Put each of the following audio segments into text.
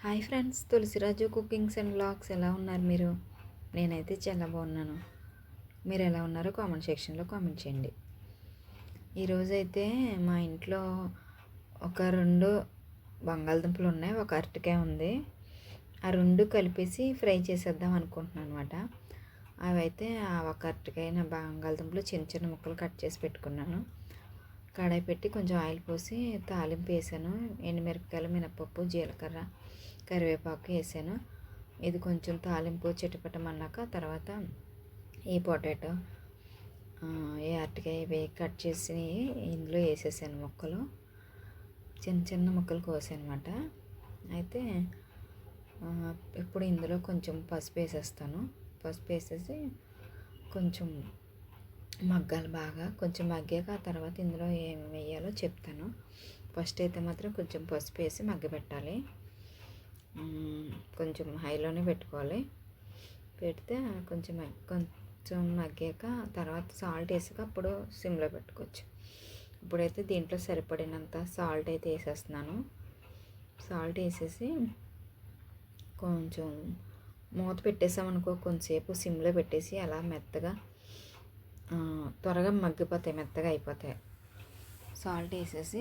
Hi friends, Tulasiraju cookings and vlogs ఎలా ఉన్నారు మీరు? నేనైతే చాలా బాగున్నాను. మీరు ఎలా ఉన్నారో కామెంట్ సెక్షన్లో కామెంట్ చేయండి. ఈరోజైతే మా ఇంట్లో ఒక 2 బంగాళదుంపలు ఉన్నాయి, ఒక అరటికాయ ఉంది. ఆ 2 కలిపేసి ఫ్రై చేసేద్దాం అనుకుంటున్నాను అనమాట. అవైతే ఆ ఒక అరటికాయ బంగాళదుంపలు చిన్న చిన్న ముక్కలు కట్ చేసి పెట్టుకున్నాను. కడాయి పెట్టి కొంచెం ఆయిల్ పోసి తాలింపు వేసాను. ఎండుమిరపకాయలు, మినపప్పు, జీలకర్ర, కరివేపాకు వేసాను. ఇది కొంచెం తాలింపు చిటపటమన్నాక తర్వాత ఈ పొటాటో, ఈ అరటికాయ ఇవి కట్ చేసి ఇందులో వేసేసాను. ముక్కలు చిన్న చిన్న ముక్కలు కోసానమాట. అయితే ఇప్పుడు ఇందులో కొంచెం పసుపు వేసేస్తాను. పసుపు వేసేసి కొంచెం మగ్గాలి, బాగా కొంచెం మగ్గాక ఆ తర్వాత ఇందులో ఏం వేయాలో చెప్తాను. ఫస్ట్ అయితే మాత్రం కొంచెం పసుపు వేసి మగ్గబెట్టాలి. కొంచెం హైలోనే పెట్టుకోవాలి. పెడితే కొంచెం మగ్గాక తర్వాత సాల్ట్ వేసాక అప్పుడు సిమ్లో పెట్టుకోవచ్చు. ఇప్పుడైతే దీంట్లో సరిపడినంత సాల్ట్ అయితే వేసేస్తున్నాను. సాల్ట్ వేసేసి కొంచెం మూత పెట్టేసామనుకో, కొంచెంసేపు సిమ్లో పెట్టేసి అలా మెత్తగా త్వరగా మగ్గిపోతాయి, మెత్తగా అయిపోతాయి. సాల్ట్ వేసేసి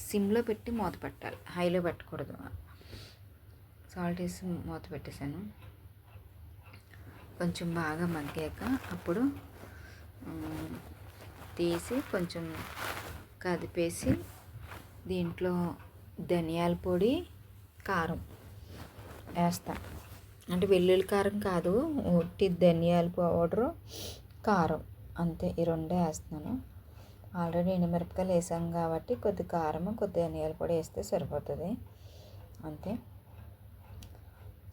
సిమ్లో పెట్టి మూత పెట్టాలి, హైలో పెట్టకూడదు. సాల్ట్ వేసి మూత పెట్టేశాను. కొంచెం బాగా మగ్గాక అప్పుడు తీసి కొంచెం కదిపేసి దీంట్లో ధనియాల పొడి, కారం వేస్తాను. అంటే వెల్లుల్లి కారం కాదు, ఉట్టి ధనియాల పౌడరు, కారం అంతే. ఈ 2 వేస్తున్నాను. ఆల్రెడీ ఎండుమిరపకాయలు వేసాం కాబట్టి కొద్ది కారం, కొద్ది ధనియాల పొడి వేస్తే సరిపోతుంది అంతే.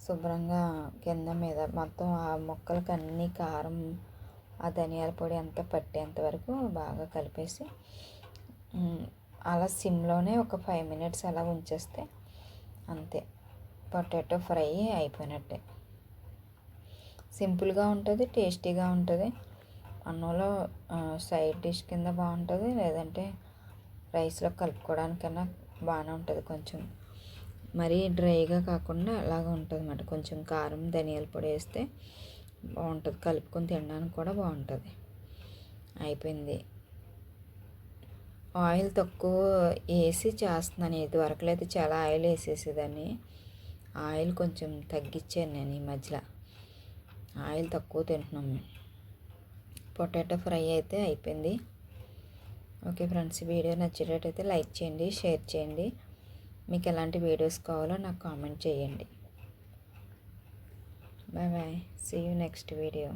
శుభ్రంగా కింద మీద మొత్తం ఆ ముక్కలకి అన్ని కారం, ఆ ధనియాల పొడి అంతా పట్టేంత వరకు బాగా కలిపేసి అలా సిమ్లోనే ఒక 5 minutes అలా ఉంచేస్తే అంతే, పొటాటో ఫ్రై అయిపోయినట్టే. సింపుల్గా ఉంటుంది, టేస్టీగా ఉంటుంది. అన్నంలో సైడ్ డిష్ కింద బాగుంటుంది, లేదంటే రైస్లో కలుపుకోవడానికన్నా బాగానే ఉంటుంది. కొంచెం మరీ డ్రైగా కాకుండా అలాగా ఉంటుంది అన్నమాట. కొంచెం కారం, ధనియాల పొడి వేస్తే బాగుంటుంది, కలుపుకొని తినడానికి కూడా బాగుంటుంది. అయిపోయింది. ఆయిల్ తక్కువ వేసి చేస్తున్నాను. ఇదివరకు అయితే చాలా ఆయిల్ వేసేసేదాన్ని. ఆయిల్ కొంచెం తగ్గించాను నేను ఈ మధ్యలో. ఆయిల్ తక్కువ తింటున్నాం మేము. పొటాటో ఫ్రై అయితే అయిపోయింది. ఓకే ఫ్రెండ్స్, వీడియో నచ్చేటట్టయితే లైక్ చేయండి, షేర్ చేయండి. మీకు ఎలాంటి వీడియోస్ కావాలో నాకు కామెంట్ చేయండి. Bye bye, see you next video.